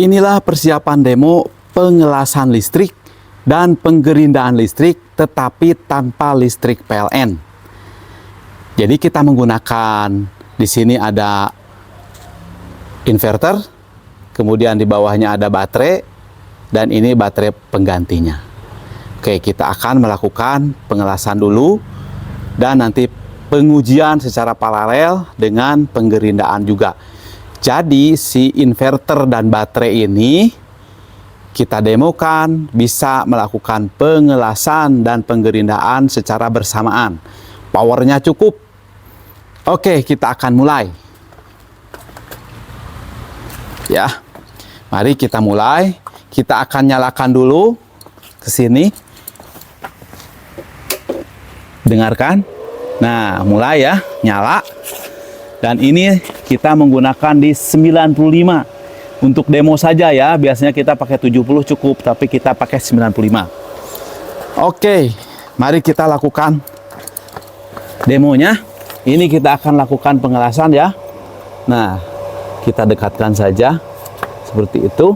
Inilah persiapan demo pengelasan listrik dan penggerindaan listrik tetapi tanpa listrik PLN. Jadi kita menggunakan di sini ada inverter, kemudian di bawahnya ada baterai, dan ini baterai penggantinya. Oke, kita akan melakukan pengelasan dulu dan nanti pengujian secara paralel dengan penggerindaan juga. Jadi si inverter dan baterai ini kita demokan bisa melakukan pengelasan dan penggerindaan secara bersamaan. Powernya cukup. Oke, kita akan mulai. Ya, mari kita mulai. Kita akan nyalakan dulu ke sini. Dengarkan. Nah, mulai ya, nyala. Dan ini kita menggunakan di 95. Untuk demo saja ya, biasanya kita pakai 70 cukup, tapi kita pakai 95. Oke, mari kita lakukan demonya. Ini kita akan lakukan pengelasan ya. Nah, kita dekatkan saja seperti itu.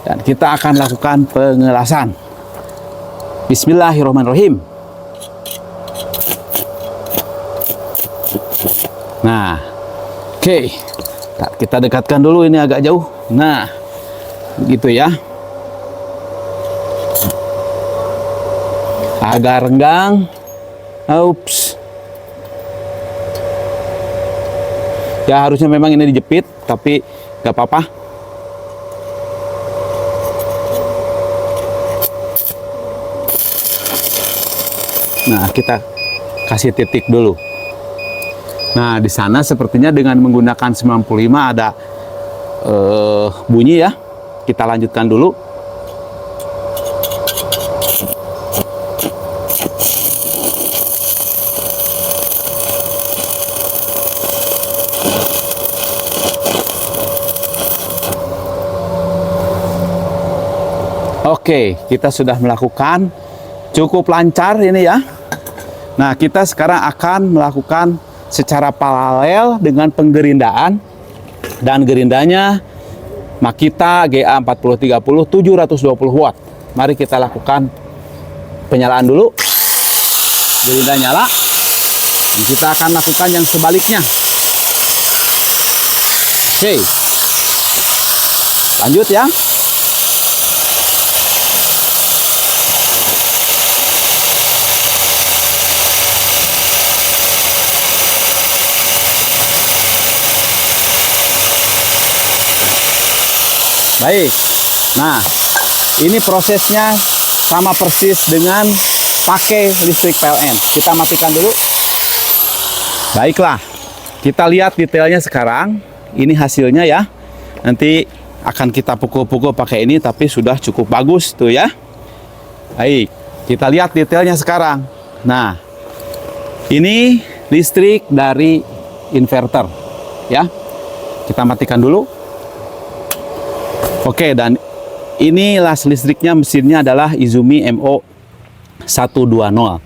Dan kita akan lakukan pengelasan. Bismillahirrahmanirrahim. Nah, oke. Kita dekatkan dulu, ini agak jauh. Nah, gitu ya. Agak renggang. Ups. Ya, harusnya memang ini dijepit, tapi gak apa-apa. Nah, kita kasih titik dulu. Nah, di sana sepertinya dengan menggunakan 95 ada bunyi ya. Kita lanjutkan dulu. Oke, kita sudah melakukan cukup lancar ini ya. Nah, kita sekarang akan melakukan secara paralel dengan penggerindaan, dan gerindanya Makita GA4030 720 watt. Mari kita lakukan penyalaan dulu. Gerinda nyala. Dan kita akan lakukan yang sebaliknya. Oke. Lanjut ya. Baik, nah ini prosesnya sama persis dengan pakai listrik PLN. Kita matikan dulu. Baiklah, kita lihat detailnya sekarang. Ini hasilnya ya. Nanti akan kita pukul-pukul pakai ini, tapi sudah cukup bagus tuh ya. Baik, kita lihat detailnya sekarang. Nah, ini listrik dari inverter ya. Kita matikan dulu. Oke, dan ini las listriknya, mesinnya adalah Izumi MO120.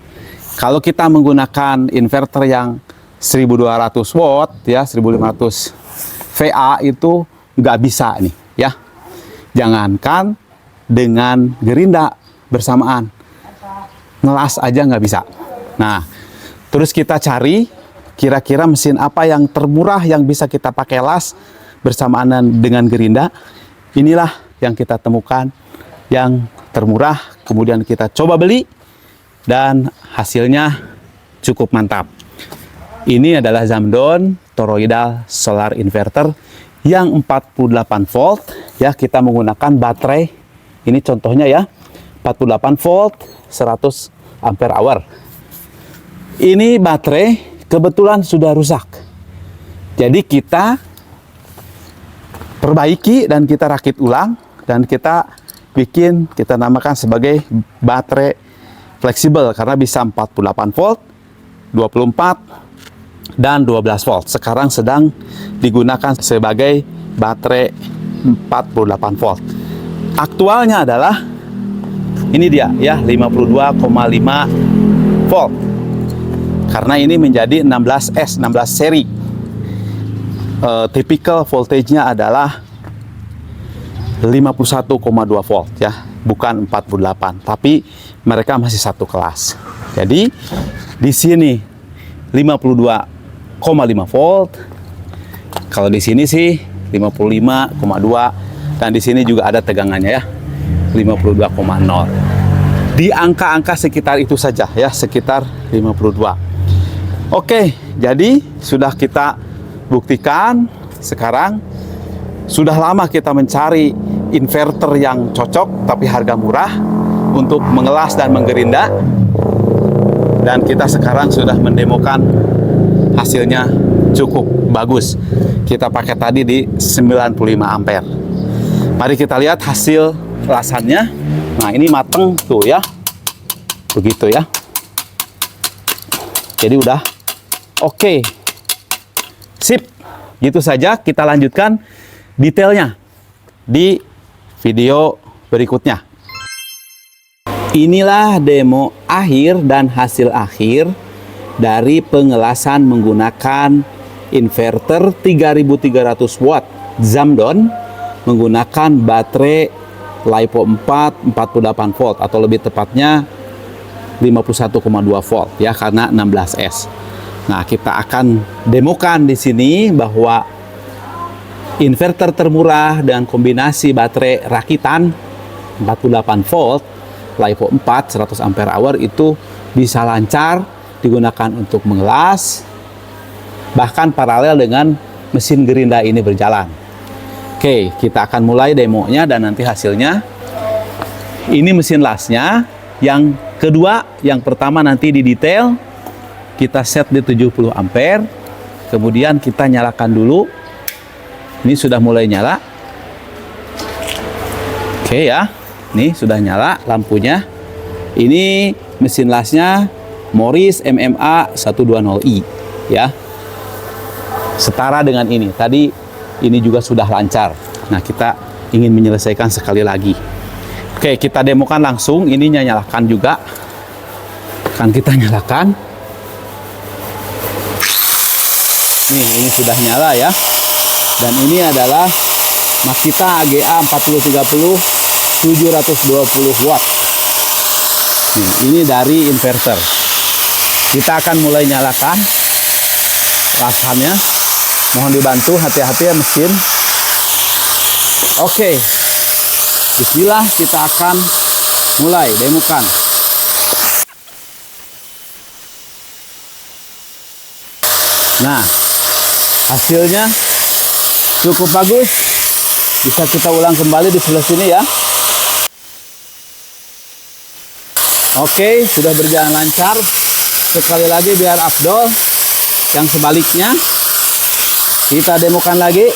Kalau kita menggunakan inverter yang 1200 watt ya, 1500 VA itu nggak bisa nih ya. Jangankan dengan gerinda bersamaan, ngelas aja nggak bisa. Nah, terus kita cari kira-kira mesin apa yang termurah yang bisa kita pakai las bersamaan dengan gerinda. Inilah yang kita temukan yang termurah, kemudian kita coba beli dan hasilnya cukup mantap. Ini adalah Zamdon Toroidal Solar Inverter yang 48 volt ya. Kita menggunakan baterai, ini contohnya ya, 48 volt 100 ampere hour. Ini baterai kebetulan sudah rusak, jadi kita perbaiki dan kita rakit ulang, dan kita bikin, kita namakan sebagai baterai fleksibel karena bisa 48 volt, 24 dan 12 volt. Sekarang sedang digunakan sebagai baterai 48 volt. Aktualnya adalah ini dia ya, 52,5 volt. Karena ini menjadi 16S, 16 seri. Typical voltage-nya adalah 51,2 volt ya, bukan 48, tapi mereka masih satu kelas. Jadi di sini 52,5 volt. Kalau di sini sih 55,2, dan di sini juga ada tegangannya ya, 52,0. Di angka-angka sekitar itu saja ya, sekitar 52. Oke, jadi sudah kita buktikan sekarang. Sudah lama kita mencari inverter yang cocok tapi harga murah untuk mengelas dan menggerinda, dan kita sekarang sudah mendemokan, hasilnya cukup bagus. Kita pakai tadi di 95 ampere. Mari kita lihat hasil lasannya. Nah, ini mateng tuh ya, begitu ya. Jadi udah oke. Sip, gitu saja. Kita lanjutkan detailnya di video berikutnya. Inilah demo akhir dan hasil akhir dari pengelasan menggunakan inverter 3300 watt Zamdon menggunakan baterai LiPo 4 48 volt, atau lebih tepatnya 51,2 volt ya, karena 16S. Nah, kita akan demokan di sini bahwa inverter termurah dan kombinasi baterai rakitan 48 volt LiPo 4 100 ampere hour itu bisa lancar digunakan untuk mengelas, bahkan paralel dengan mesin gerinda ini berjalan. Oke, kita akan mulai demonya dan nanti hasilnya. Ini mesin lasnya. Yang kedua, yang pertama nanti di detail kita set di 70 ampere. Kemudian kita nyalakan dulu. Ini sudah mulai nyala. Oke ya, ini sudah nyala lampunya. Ini mesin lasnya Morris MMA 120i ya. Setara dengan ini. Tadi ini juga sudah lancar. Nah, kita ingin menyelesaikan sekali lagi. Oke, kita demokan langsung. Ininya nyalakan juga. Akan kita nyalakan. Ini sudah nyala ya. Dan ini adalah Makita AGA 4030 720 watt. Ini dari inverter. Kita akan mulai nyalakan lasannya. Mohon dibantu, hati-hati ya mesin. Oke. Bismillah, kita akan mulai demokan. Nah, hasilnya cukup bagus. Bisa kita ulang kembali di sebelah sini ya. Oke, sudah berjalan lancar. Sekali lagi biar afdol. Yang sebaliknya kita demokan lagi.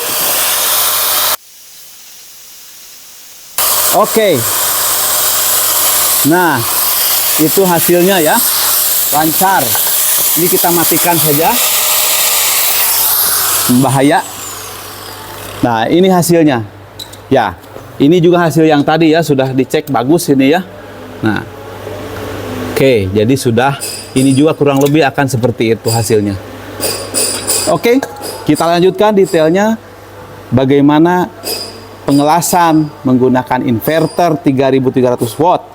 Oke. Nah, itu hasilnya ya. Lancar. Ini kita matikan saja. Bahaya. Nah, ini hasilnya. Ya, ini juga hasil yang tadi ya, sudah dicek bagus ini ya. Nah, oke, jadi sudah, ini juga kurang lebih akan seperti itu hasilnya. Oke, kita lanjutkan detailnya bagaimana pengelasan menggunakan inverter 3300 watt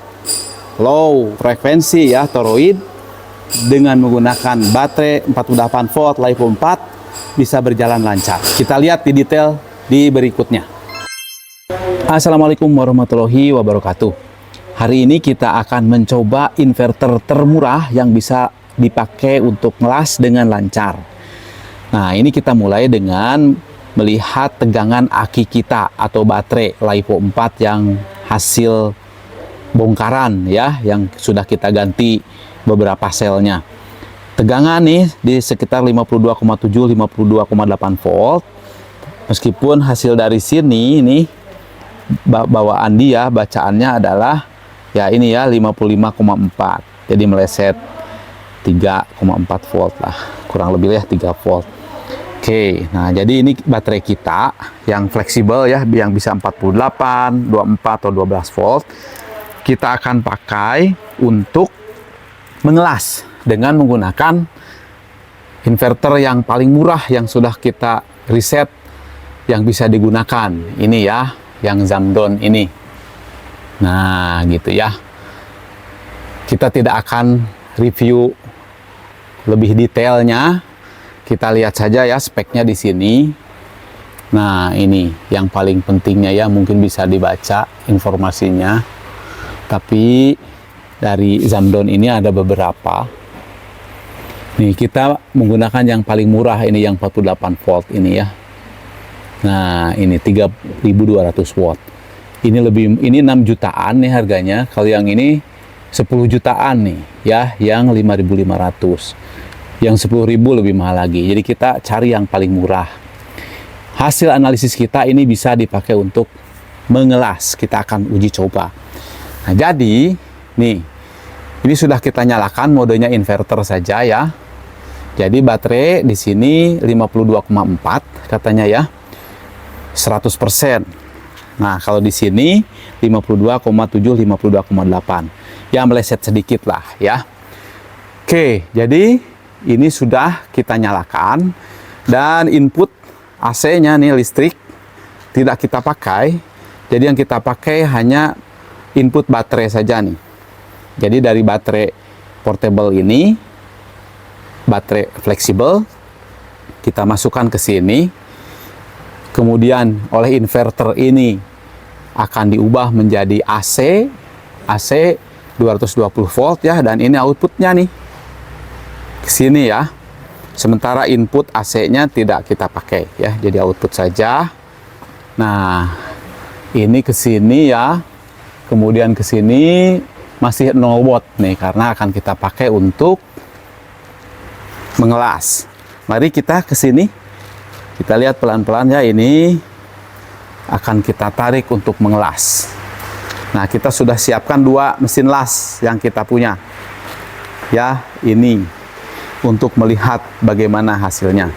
low frekuensi ya, toroid, dengan menggunakan baterai 48 volt LiPo 4 bisa berjalan lancar. Kita lihat di detail di berikutnya. Assalamualaikum warahmatullahi wabarakatuh. Hari ini kita akan mencoba inverter termurah yang bisa dipakai untuk ngelas dengan lancar. Nah, ini kita mulai dengan melihat tegangan aki kita atau baterai LiPo 4 yang hasil bongkaran ya, yang sudah kita ganti beberapa selnya. Tegangan nih di sekitar 52,7 52,8 volt. Meskipun hasil dari sini ini bawaan dia bacaannya adalah ya ini ya 55,4. Jadi meleset 3,4 volt lah. Kurang lebih ya 3 volt. Oke, nah jadi ini baterai kita yang fleksibel ya, yang bisa 48, 24 atau 12 volt. Kita akan pakai untuk mengelas dengan menggunakan inverter yang paling murah yang sudah kita riset yang bisa digunakan. Ini ya, yang Zamdon ini. Nah, gitu ya. Kita tidak akan review lebih detailnya. Kita lihat saja ya speknya di sini. Nah, ini yang paling pentingnya ya, mungkin bisa dibaca informasinya. Tapi dari Zamdon ini ada beberapa. Nih, kita menggunakan yang paling murah ini, yang 48 volt ini ya. Nah, ini 3200 watt. Ini 6 jutaan nih harganya. Kalau yang ini 10 jutaan nih ya, yang 5.500. Yang 10.000 lebih mahal lagi. Jadi kita cari yang paling murah. Hasil analisis kita ini bisa dipakai untuk mengelas. Kita akan uji coba. Nah, jadi nih, ini sudah kita nyalakan modenya inverter saja ya. Jadi baterai di sini 52,4 katanya ya. 100%. Nah, kalau di sini 52,7, 52,8. Ya, meleset sedikit lah ya. Oke, jadi ini sudah kita nyalakan. Dan input AC-nya nih, listrik, tidak kita pakai. Jadi yang kita pakai hanya input baterai saja nih. Jadi dari baterai portable ini, baterai fleksibel, kita masukkan ke sini. Kemudian oleh inverter ini akan diubah menjadi AC 220 volt ya, dan ini outputnya nih ke sini ya. Sementara input AC-nya tidak kita pakai ya, jadi output saja. Nah, ini ke sini ya. Kemudian ke sini masih 0 watt nih, karena akan kita pakai untuk mengelas. Mari kita ke sini. Kita lihat pelan-pelan ya, ini akan kita tarik untuk mengelas. Nah, kita sudah siapkan 2 mesin las yang kita punya. Ya, ini untuk melihat bagaimana hasilnya.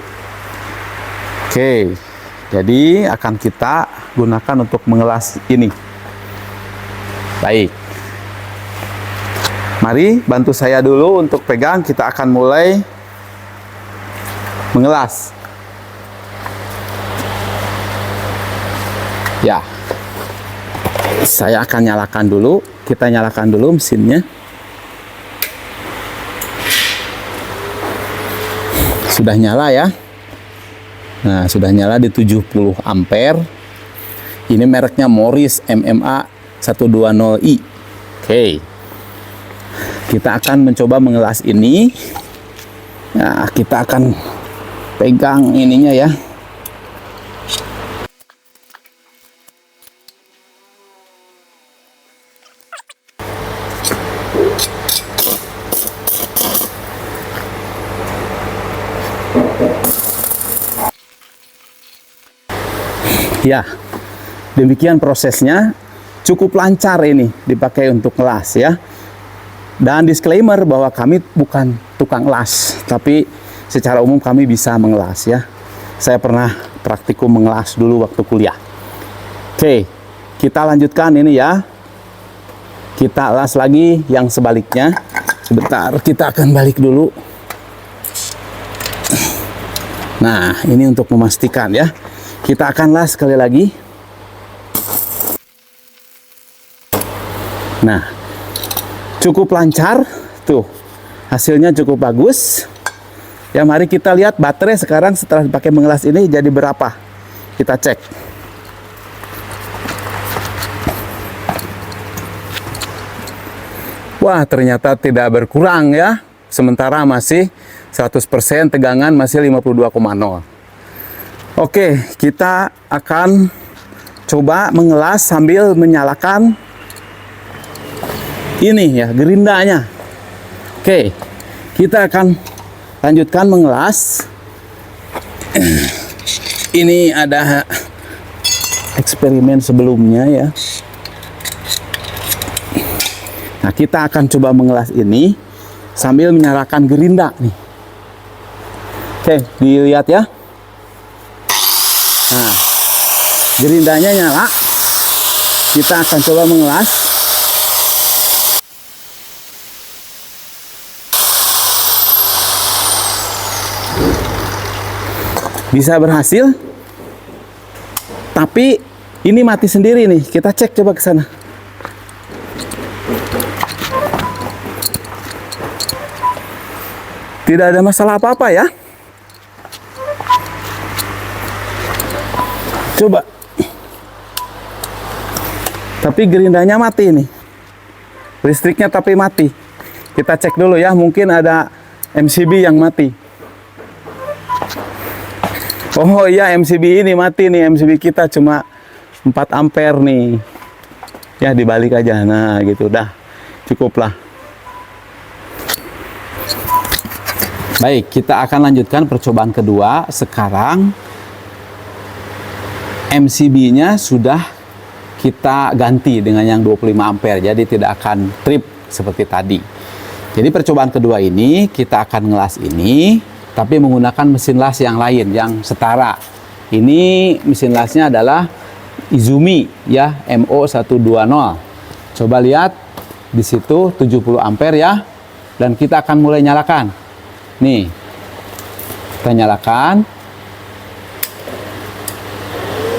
Oke, jadi akan kita gunakan untuk mengelas ini. Baik. Mari bantu saya dulu untuk pegang, kita akan mulai mengelas. Ya, saya akan nyalakan dulu. Kita nyalakan dulu mesinnya. Sudah nyala ya. Nah, sudah nyala di 70 ampere. Ini mereknya Morris MMA 120i. Oke. Kita akan mencoba mengelas ini. Nah, kita akan pegang ininya ya. Ya, demikian prosesnya. Cukup lancar ini dipakai untuk ngelas ya. Dan disclaimer bahwa kami bukan tukang las, tapi secara umum kami bisa mengelas ya. Saya pernah praktikum mengelas dulu waktu kuliah. Oke, kita lanjutkan ini ya. Kita las lagi yang sebaliknya. Sebentar, kita akan balik dulu. Nah, ini untuk memastikan ya. Kita akan las sekali lagi. Nah, cukup lancar. Tuh, hasilnya cukup bagus. Ya, mari kita lihat baterai sekarang setelah dipakai mengelas ini jadi berapa. Kita cek. Wah, ternyata tidak berkurang ya. Sementara masih 100%, tegangan masih 52,0. Oke, kita akan coba mengelas sambil menyalakan ini ya, gerindanya. Oke, kita akan lanjutkan mengelas. Ini ada eksperimen sebelumnya ya. Nah, kita akan coba mengelas ini sambil menyalakan gerinda nih. Oke, dilihat ya. Nah, gerindanya nyala. Kita akan coba mengelas. Bisa berhasil. Tapi Ini mati sendiri nih. Kita cek coba ke sana. Tidak ada masalah apa-apa ya. Coba. Tapi gerindanya mati nih. Listriknya tapi mati. Kita cek dulu ya, mungkin ada MCB yang mati. Oh iya, MCB ini mati nih. MCB kita cuma 4 ampere nih. Ya dibalik aja. Nah gitu dah. Cukuplah. Baik, kita akan lanjutkan percobaan kedua. Sekarang MCB-nya sudah kita ganti dengan yang 25 ampere. Jadi tidak akan trip seperti tadi. Jadi percobaan kedua ini kita akan ngelas ini, tapi menggunakan mesin las yang lain, yang setara. Ini mesin lasnya adalah Izumi ya, MO120. Coba lihat di situ 70 ampere ya. Dan kita akan mulai nyalakan. Nih. Kita nyalakan.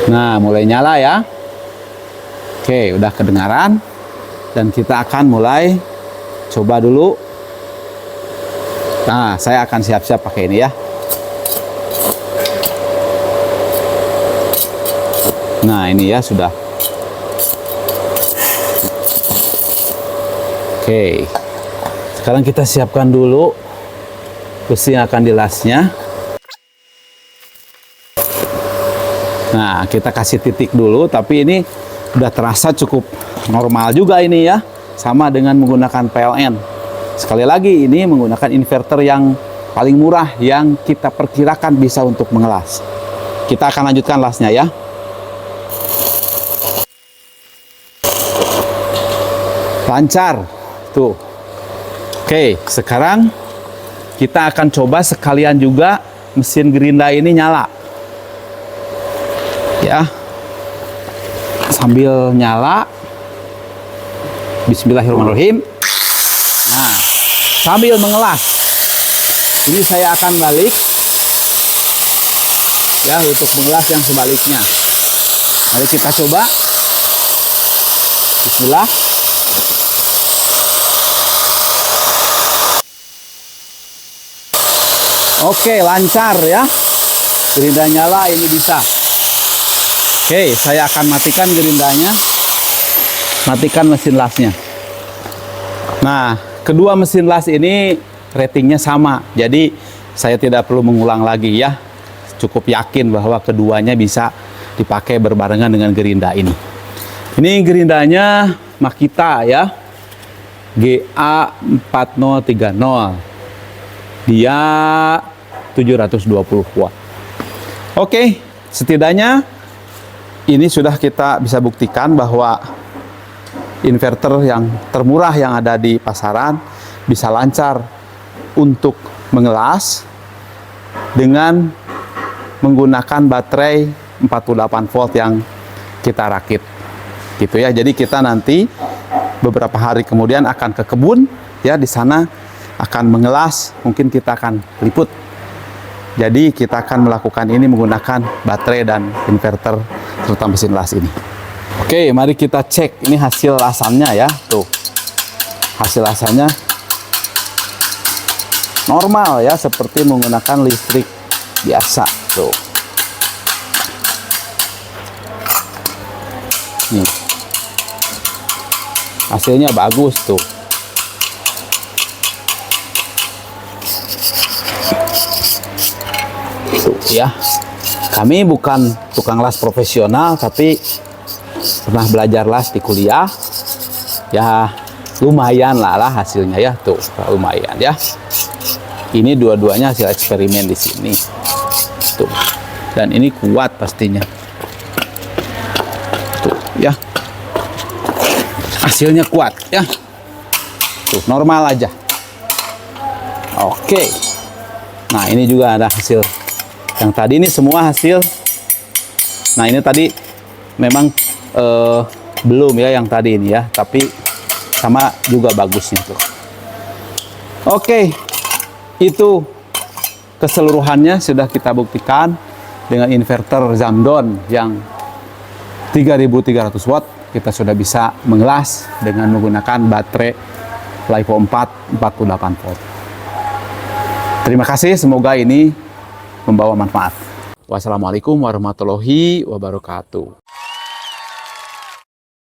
Nah, mulai nyala ya. Oke, udah kedengaran. Dan kita akan mulai coba dulu. Nah, saya akan siap-siap pakai ini ya. Nah, ini ya sudah. Oke. Sekarang kita siapkan dulu besi yang akan dilasnya. Nah, kita kasih titik dulu, tapi ini udah terasa cukup normal juga ini ya. Sama dengan menggunakan PLN. Sekali lagi, ini menggunakan inverter yang paling murah yang kita perkirakan bisa untuk mengelas. Kita akan lanjutkan lasnya ya. Lancar. Tuh. Oke, sekarang kita akan coba sekalian juga mesin gerinda ini nyala. Ya. Sambil nyala. Bismillahirrahmanirrahim. Nah, sambil mengelas. Ini saya akan balik. Ya, untuk mengelas yang sebaliknya. Mari kita coba. Bismillah. Oke, lancar ya. Gerinda nyala, ini bisa. Oke, saya akan matikan gerindanya. Matikan mesin lasnya. Nah, kedua mesin las ini ratingnya sama. Jadi, saya tidak perlu mengulang lagi ya. Cukup yakin bahwa keduanya bisa dipakai berbarengan dengan gerinda ini. Ini gerindanya Makita ya. GA4030. Dia 720 watt. Oke, setidaknya ini sudah kita bisa buktikan bahwa inverter yang termurah yang ada di pasaran bisa lancar untuk mengelas dengan menggunakan baterai 48 volt yang kita rakit. Gitu ya. Jadi kita nanti beberapa hari kemudian akan ke kebun ya, di sana akan mengelas, mungkin kita akan liput. Jadi kita akan melakukan ini menggunakan baterai dan inverter serta mesin las ini. Oke, mari kita cek ini hasil lasannya ya. Tuh. Hasil lasannya normal ya, seperti menggunakan listrik biasa. Tuh. Nih. Hasilnya bagus tuh. Ya, kami bukan tukang las profesional, tapi pernah belajar las di kuliah. Ya, lumayan lah hasilnya ya, tuh lumayan ya. Ini dua-duanya hasil eksperimen di sini, tuh. Dan ini kuat pastinya, tuh ya. Hasilnya kuat ya, tuh normal aja. Oke, nah ini juga ada hasil. Yang tadi ini semua hasil. Nah ini tadi memang belum ya yang tadi ini ya, tapi sama juga bagusnya tuh. Oke, itu keseluruhannya sudah kita buktikan dengan inverter Zamdon yang 3300 watt kita sudah bisa mengelas dengan menggunakan baterai LiPo 4 48 volt. Terima kasih, semoga ini membawa manfaat. Wassalamualaikum warahmatullahi wabarakatuh.